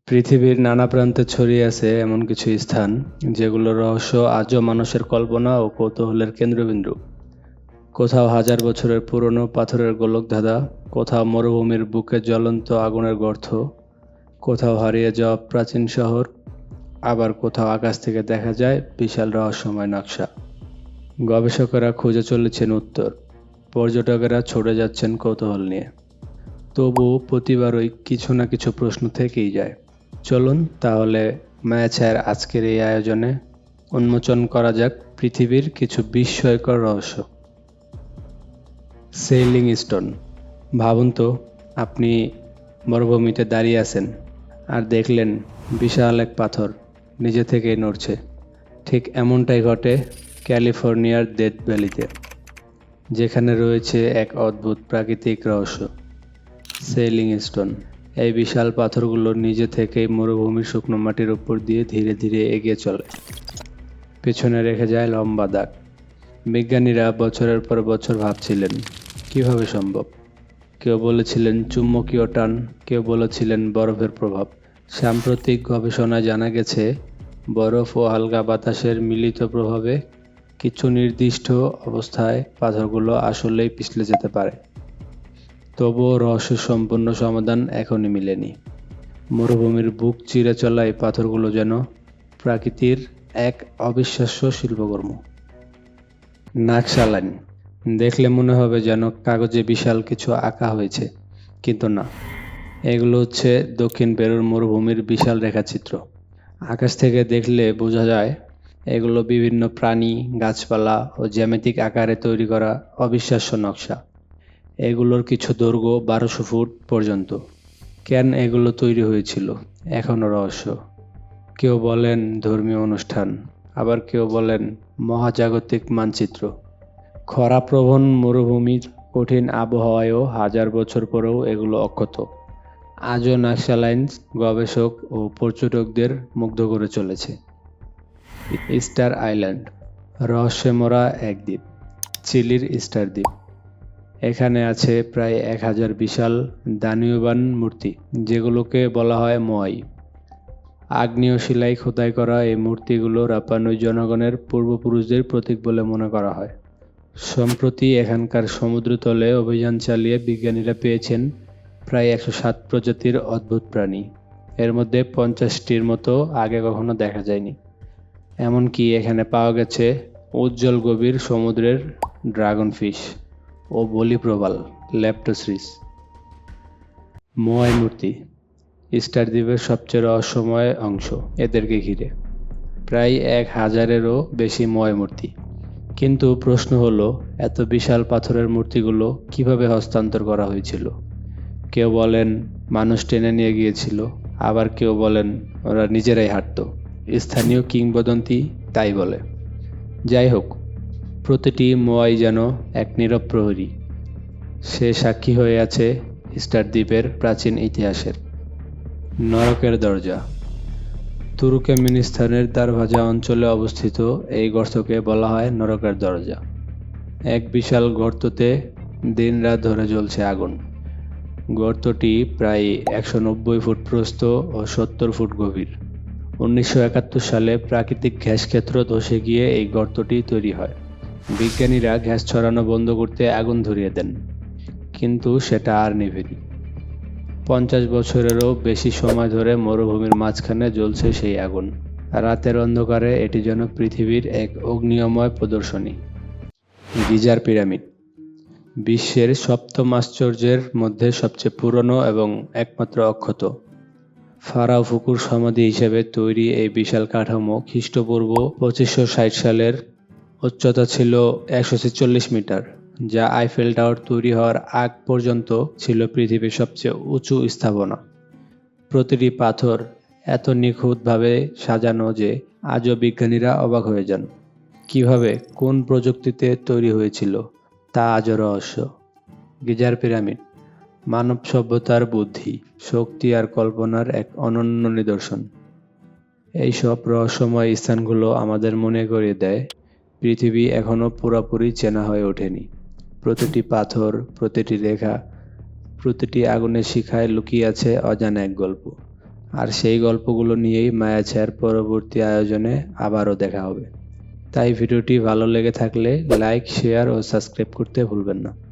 পৃথিবীর নানা প্রান্তে ছড়িয়ে আছে এমন কিছু স্থান যেগুলোর রহস্য আজও মানুষের কল্পনা ও কৌতূহলের কেন্দ্রবিন্দু। কোথাও হাজার বছরের পুরনো পাথরের গোলকধাঁধা, কোথাও মরুভূমির বুকে জ্বলন্ত আগুনের গর্ত, কোথাও হারিয়ে যাওয়া প্রাচীন শহর, আবার কোথাও আকাশ থেকে দেখা যায় বিশাল রহস্যময় নকশা। গবেষকেরা খুঁজে চলেছেন উত্তর, পর্যটকেরা ছুটে যাচ্ছেন কৌতূহল নিয়ে। তবুও প্রতিবারই কিছু না কিছু প্রশ্ন থেকেই যায়। চলুন তাহলে মায়াছায়ার আজকের এই আয়োজনে উন্মোচন করা যাক পৃথিবীর কিছু বিস্ময়কর রহস্য। Sailing stone. ভাবুন তো, আপনি মরুভূমিতে দাঁড়িয়ে আছেন আর দেখলেন বিশাল এক পাথর নিজে থেকেই নড়ছে। ঠিক এমনটাই ঘটে ক্যালিফোর্নিয়ার ডেথ ভ্যালিতে, যেখানে রয়েছে এক অদ্ভুত প্রাকৃতিক রহস্য, সেইলিং স্টোন। এই বিশাল পাথরগুলো নিজে থেকেই মরুভূমির শুকনো মাটির উপর দিয়ে ধীরে ধীরে এগিয়ে চলে, পেছনে রেখে যায় লম্বা দাগ। বিজ্ঞানীরা বছরের পর বছর ভাবছিলেন কিভাবে সম্ভব। কেউ বলেছিলেন চুম্বকীয় টান, কেউ বলেছিলেন বরফের প্রভাব। সাম্প্রতিক গবেষণায় জানা গেছে বরফ ও হালকা বাতাসের মিলিত প্রভাবে কিছু নির্দিষ্ট অবস্থায় পাথরগুলো আসলেই পিছলে যেতে পারে। তবুও রহস্য সম্পূর্ণ সমাধান এখনই মিলেনি। মরুভূমির বুক চিরে চলা এই পাথরগুলো যেন প্রকৃতির এক অবিশ্বাস্য শিল্পকর্ম। নাকশা লাইন দেখলে মনে হবে যেন কাগজে বিশাল কিছু আঁকা হয়েছে, কিন্তু না, এগুলো হচ্ছে দক্ষিণ পেরুর মরুভূমির বিশাল রেখাচিত্র। আকাশ থেকে দেখলে বোঝা যায় এগুলো বিভিন্ন প্রাণী, গাছপালা ও জ্যামিতিক আকারে তৈরি করা অবিশ্বাস্য নকশা। এগুলোর কিছু দৈর্ঘ্য 1200 ফুট পর্যন্ত। কেন এগুলো তৈরি হয়েছিল এখনও রহস্য। কেউ বলেন ধর্মীয় অনুষ্ঠান, আবার কেউ বলেন মহাজাগতিক মানচিত্র। খরাপ্রবণ মরুভূমির কঠিন আবহাওয়ায়ও হাজার বছর পরেও এগুলো অক্ষত। আজও নাকশা লাইন গবেষক ও পর্যটকদের মুগ্ধ করে চলেছে। স্টার আইল্যান্ড, রহস্যে মোড়া এক দ্বীপ, চিলির স্টার দ্বীপ। এখানে আছে প্রায় 1000 বিশাল দানিউবান মূর্তি, যেগুলোকে বলা হয় মোয়াই। আগ্নেয় শিলায় খোদাই করা এই মূর্তিগুলো রাপানুই জনগণের পূর্বপুরুষদের প্রতীক বলে মনে করা হয়। সম্প্রতি এখানকার সমুদ্রতলে অভিযান চালিয়ে বিজ্ঞানীরা পেয়েছেন প্রায় 107 প্রজাতির অদ্ভুত প্রাণী। এর মধ্যে 50টির মতো আগে কখনো দেখা যায়নি। এমনকি এখানে পাওয়া গেছে উজ্জ্বল গভীর সমুদ্রের ড্রাগন ফিশ ও বলিপ্রবাল ল্যাপ্টোসিস। মোয়াই মূর্তি স্টার দ্বীপের সবচেয়ে রহস্যময় অংশ। এদেরকে ঘিরে প্রায় 1000-এরও বেশি মোয়াই মূর্তি। কিন্তু প্রশ্ন হলো, এত বিশাল পাথরের মূর্তিগুলো কিভাবে হস্তান্তর করা হয়েছিল? কেউ বলেন মানুষ টেনে নিয়ে গিয়েছিল, আবার কেউ বলেন ওরা নিজেরাই হাঁটত। স্থানীয় কিংবদন্তি তাই বলে। যাই হোক, প্রতিটি মোয়াই যেন এক নীরব প্রহরী। সে সাক্ষী হয়ে আছে স্টার দ্বীপের প্রাচীন ইতিহাসের। নরকের দরজা। তুর্কমেনিস্তানের দারভাজা অঞ্চলে অবস্থিত এই গর্তকে বলা হয় নরকের দরজা। এক বিশাল গর্ততে দিনরাত ধরে জ্বলছে আগুন। গর্তটি প্রায় 190 ফুট প্রস্থ ও 70 ফুট গভীর। 1971 সালে প্রাকৃতিক গ্যাস ক্ষেত্র ধসে গিয়ে এই গর্তটি তৈরি হয়। বিজ্ঞানীরা গ্যাস ছড়ানো বন্ধ করতে আগুন ধরিয়ে দেন, কিন্তু সেটা আর নিভেনি। 50 বছরেরও বেশি সময় ধরে মরুভূমির মাঝখানে জ্বলছে সেই আগুন। রাতের অন্ধকারে এটি যেন পৃথিবীর এক অগ্নিময় প্রদর্শনী। গিজার পিরামিড, বিশ্বের সপ্তম আশ্চর্যের মধ্যে সবচেয়ে পুরনো এবং একমাত্র অক্ষত। ফারাও ফুকুর সমাধি হিসেবে তৈরি এই বিশাল কাঠামো খ্রিস্টপূর্ব 2560 সালের। উচ্চতা ছিল 146 মিটার, যা আইফেল টাওয়ার তৈরি হওয়ার আগ পর্যন্ত ছিল পৃথিবীর সবচেয়ে উঁচু স্থাপনা। প্রতিটি পাথর এত নিখুঁতভাবে সাজানো যে আজও বিজ্ঞানীরা অবাক হয়ে যান। কিভাবে, কোন প্রযুক্তিতে তৈরি হয়েছিল তা আজও রহস্য। গিজার পিরামিড মানব সভ্যতার বুদ্ধি, শক্তি আর কল্পনার এক অনন্য নিদর্শন। এই সব রহস্যময় স্থানগুলো আমাদের মনে করিয়ে দেয় পৃথিবী এখনো পুরোপুরি চেনা হয়ে ওঠেনি। প্রতিটি পাথর, প্রতিটি রেখা, প্রতিটি আগুনের শিখায় লুকিয়ে আছে অজানা এক গল্প, আর সেই গল্পগুলো নিয়েই মায়াছায়ার পরবর্তী আয়োজনে আবারও দেখা হবে। তাই ভিডিওটি ভালো লেগে থাকলে লাইক, শেয়ার ও সাবস্ক্রাইব করতে ভুলবেন না।